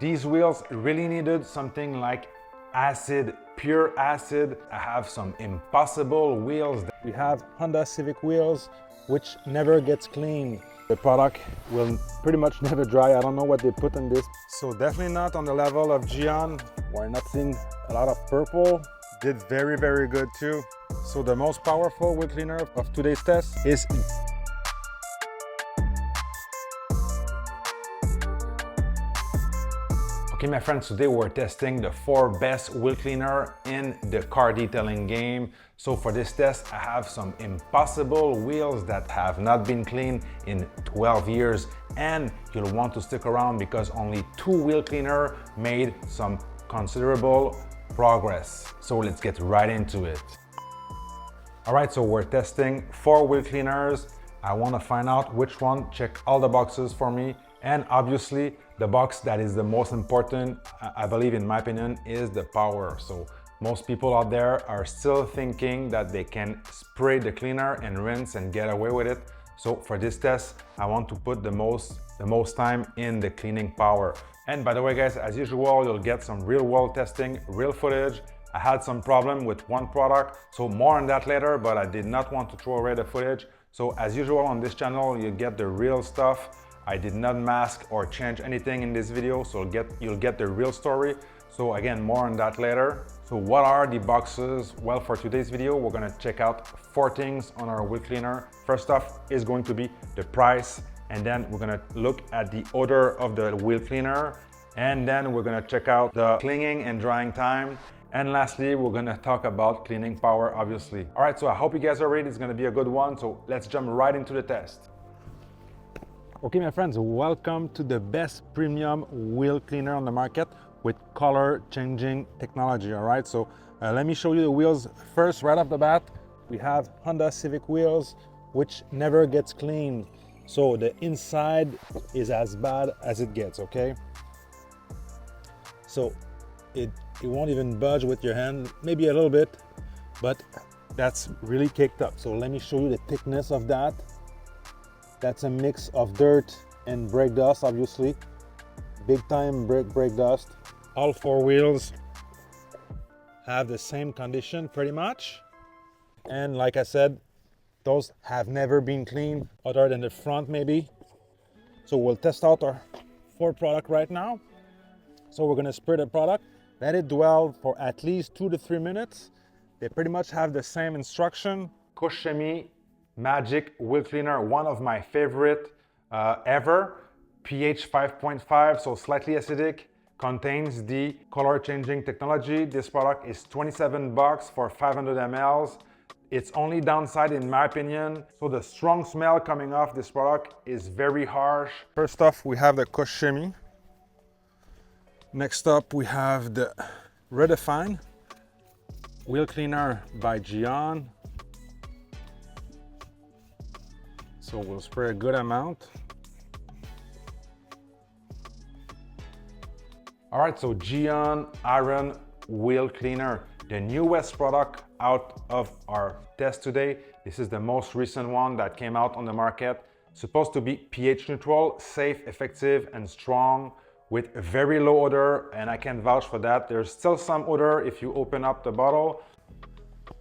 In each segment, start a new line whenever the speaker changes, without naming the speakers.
These wheels really needed something like acid, pure acid. I have some impossible wheels.
We have Honda Civic wheels, which never gets cleaned. The product will pretty much never dry. I don't know what they put in this. So definitely not on the level of Gyeon. We're not seeing a lot of purple. Did very, very good too. So the most powerful wheel cleaner of today's test is
Okay, my friends, today we're testing the 4 best wheel cleaner in the car detailing game. So for this test, I have some impossible wheels that have not been cleaned in 12 years. And you'll want to stick around because only 2 wheel cleaner made some considerable progress. So let's get right into it. All right, so we're testing 4 wheel cleaners. I want to find out which one check all the boxes for me. And obviously, the box that is the most important, I believe in my opinion, is the power. So most people out there are still thinking that they can spray the cleaner and rinse and get away with it. So for this test, I want to put the most time in the cleaning power. And by the way, guys, as usual, you'll get some real world testing, real footage. I had some problem with one product, so more on that later, but I did not want to throw away the footage. So as usual on this channel, you get the real stuff. I did not mask or change anything in this video, so you'll get the real story. So again, more on that later. So what are the boxes? Well, for today's video, we're gonna check out 4 things on our wheel cleaner. First off is going to be the price, and then we're gonna look at the odor of the wheel cleaner, and then we're gonna check out the cleaning and drying time. And lastly, we're gonna talk about cleaning power, obviously. All right, so I hope you guys are ready. It's gonna be a good one. So let's jump right into the test. Okay, my friends, welcome to the best premium wheel cleaner on the market with color changing technology. All right, so let me show you the wheels first. Right off the bat, we have Honda Civic wheels, which never gets cleaned. So the inside is as bad as it gets, okay? So it won't even budge with your hand, maybe a little bit, but that's really caked up. So let me show you the thickness of that. That's a mix of dirt and brake dust, obviously. Big time brake dust. All 4 wheels have the same condition pretty much. And like I said, those have never been cleaned other than the front maybe. So we'll test out our 4 product right now. So we're gonna spray the product, let it dwell for at least 2 to 3 minutes. They pretty much have the same instruction. Koch Chemie Magic wheel cleaner, one of my favorite ever. pH 5.5, so slightly acidic, contains the color changing technology. This product is $27 for 500 ml. Its only downside in my opinion, so the strong smell coming off this product is very harsh. First off, we have the Koch Chemie. Next up, we have the Redefined wheel cleaner by Gyeon. So we'll spray a good amount. All right, so Gyeon Iron Wheel Cleaner, the newest product out of our test today. This is the most recent one that came out on the market. Supposed to be pH neutral, safe, effective, and strong with very low odor, and I can vouch for that. There's still some odor if you open up the bottle.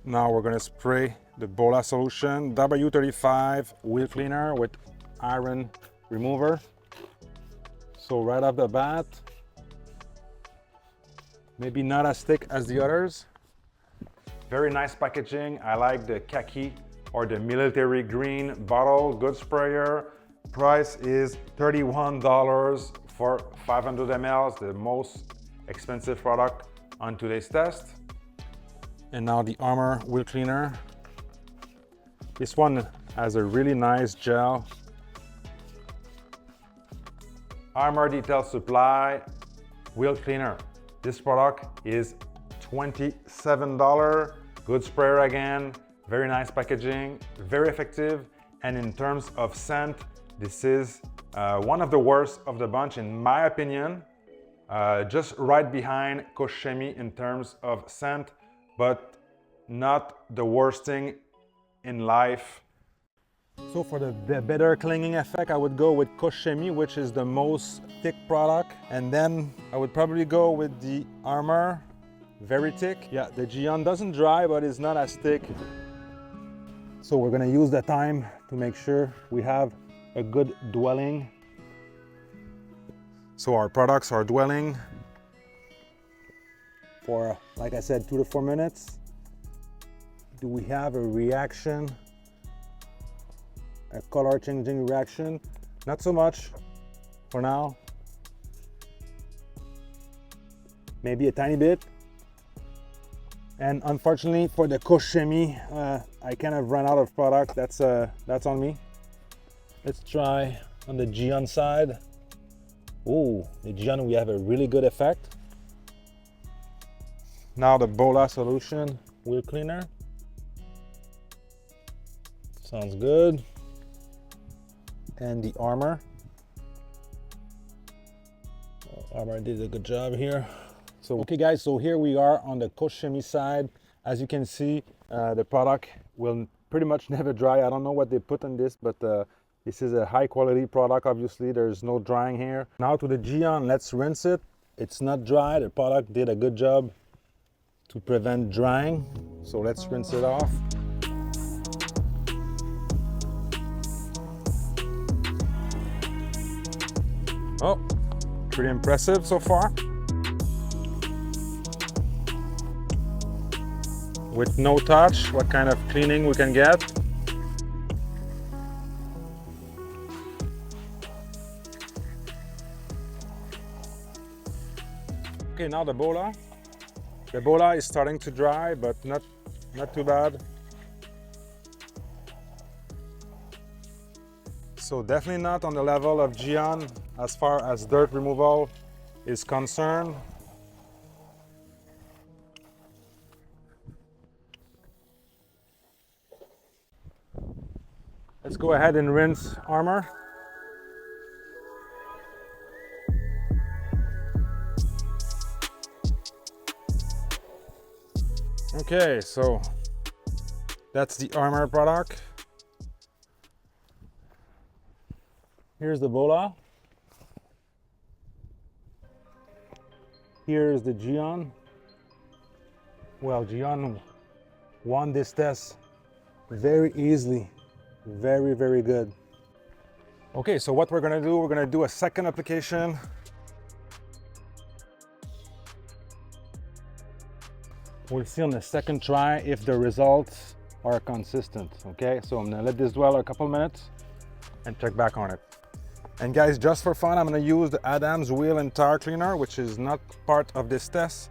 Now we're gonna spray the Bola Solution W35 wheel cleaner with iron remover. So right off the bat, maybe not as thick as the others. Very nice packaging. I like the khaki or the military green bottle, good sprayer. Price is $31 for 500 ml, the most expensive product on today's test. And now the Armour wheel cleaner. This one has a really nice gel. Armour Detail Supply wheel cleaner. This product is $27. Good sprayer again, very nice packaging, very effective. And in terms of scent, this is one of the worst of the bunch in my opinion. Just right behind Koch Chemie in terms of scent, but not the worst thing in life.
So for the better clinging effect, I would go with Koch Chemie, which is the most thick product. And then I would probably go with the Armour, very thick. Yeah, the Gyeon doesn't dry, but it's not as thick. So we're gonna use the time to make sure we have a good dwelling. So our products are dwelling for, like I said, 2 to 4 minutes. Do we have a reaction? A color changing reaction? Not so much for now. Maybe a tiny bit. And unfortunately for the Koch Chemie, I kind of ran out of product. That's on me. Let's try on the Gyeon side. Oh, the Gyeon, we have a really good effect. Now the Bola Solution wheel cleaner. Sounds good. And the Armour. Armour did a good job here. So, okay guys, so here we are on the Koch Chemie side. As you can see, the product will pretty much never dry. I don't know what they put in this, but this is a high quality product. Obviously, there's no drying here. Now to the Gyeon, let's rinse it. It's not dry. The product did a good job to prevent drying. So let's rinse it off. Oh, pretty impressive so far. With no touch, what kind of cleaning we can get. Okay, now the Bola. The Bola is starting to dry, but not too bad. So definitely not on the level of Gyeon as far as dirt removal is concerned. Let's go ahead and rinse Armour. Okay, so that's the Armour product. Here's the Bola. Here's the Gyeon. Well, Gyeon won this test very easily. Very, very good. Okay, so what we're gonna do, we're gonna do a second application. We'll see on the second try if the results are consistent. Okay, so I'm gonna let this dwell a couple minutes and check back on it. And guys, just for fun, I'm gonna use the Adams wheel and tire cleaner, which is not part of this test,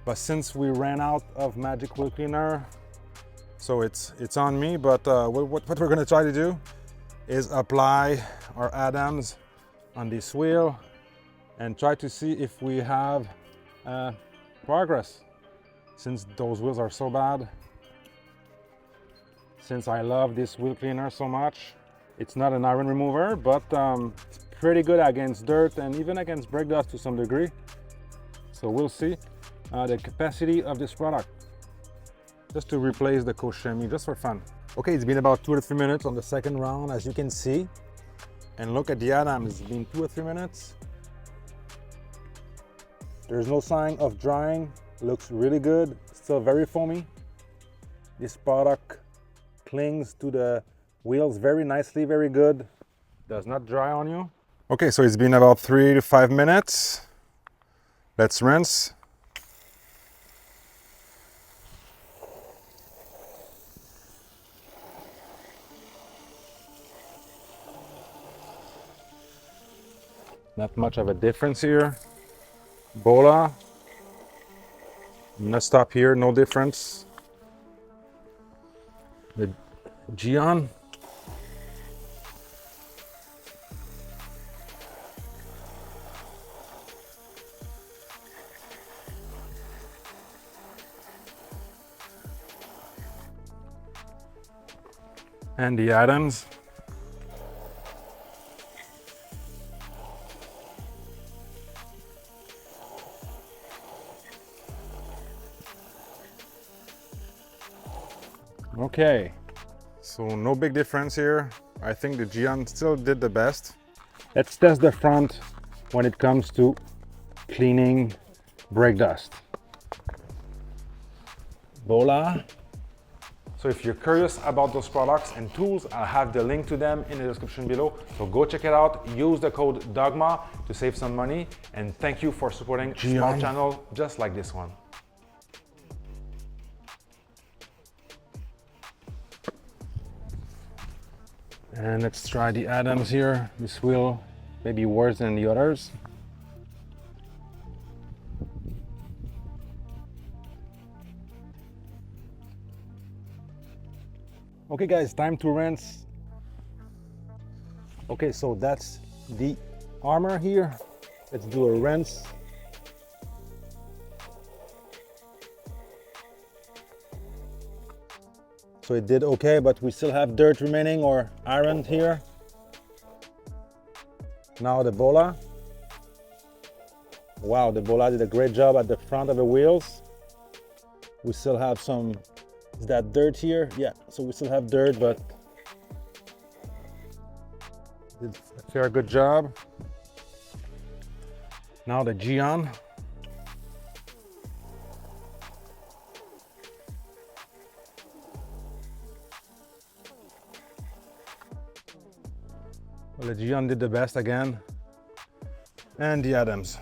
but since we ran out of Magic wheel cleaner, so it's on me. But what we're gonna try to do is apply our Adams on this wheel and try to see if we have progress, since those wheels are so bad. Since I love this wheel cleaner so much. It's not an iron remover, but it's pretty good against dirt and even against brake dust to some degree. So we'll see the capacity of this product. Just to replace the Koch Chemie, just for fun. Okay, it's been about 2 or 3 minutes on the second round, as you can see. And look at the Adams, it's been 2 or 3 minutes. There's no sign of drying, looks really good, still very foamy. This product clings to the wheels very nicely, very good. Does not dry on you. Okay, so it's been about 3 to 5 minutes. Let's rinse. Not much of a difference here. Bola. I'm gonna stop here, no difference. The Gyeon. And the Adams. Okay, so no big difference here. I think the Gyeon still did the best. Let's test the front when it comes to cleaning brake dust. Bola.
So if you're curious about those products and tools, I'll have the link to them in the description below. So go check it out. Use the code Dogma to save some money. And thank you for supporting small channel just like this one.
And let's try the Adams here. This wheel may be worse than the others. Okay guys, time to rinse. Okay, so that's the Armour here. Let's do a rinse. So it did okay, but we still have dirt remaining or iron here. Now the Bola. Wow, the Bola did a great job at the front of the wheels. We still have some, is that dirt here? Yeah, so we still have dirt, but did a fair good job. Now the Gyeon. Well, the Gyeon did the best again. And the Adams.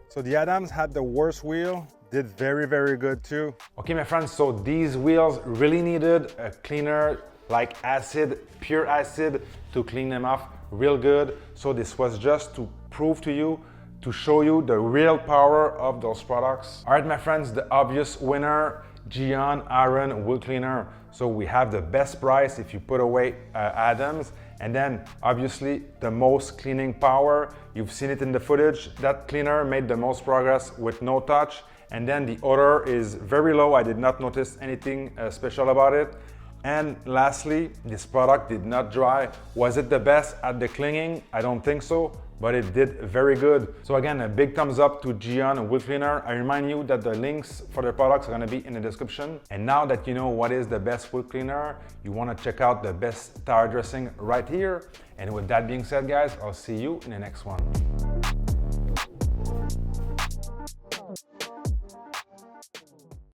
So the Adams had the worst wheel, did very, very good too.
Okay, my friends, so these wheels really needed a cleaner like acid, pure acid, to clean them off real good. So this was just to prove to you, to show you the real power of those products. All right, my friends, the obvious winner, Gyeon Iron Wheel Cleaner. So we have the best price if you put away Adams, and then obviously the most cleaning power. You've seen it in the footage. That cleaner made the most progress with no touch, and then the odor is very low. I did not notice anything special about it. And lastly, this product did not dry. Was it the best at the cleaning? I don't think so, but it did very good. So again, a big thumbs up to Gyeon Wheel Cleaner. I remind you that the links for the products are gonna be in the description. And now that you know what is the best wheel cleaner, you wanna check out the best tire dressing right here. And with that being said, guys, I'll see you in the next one.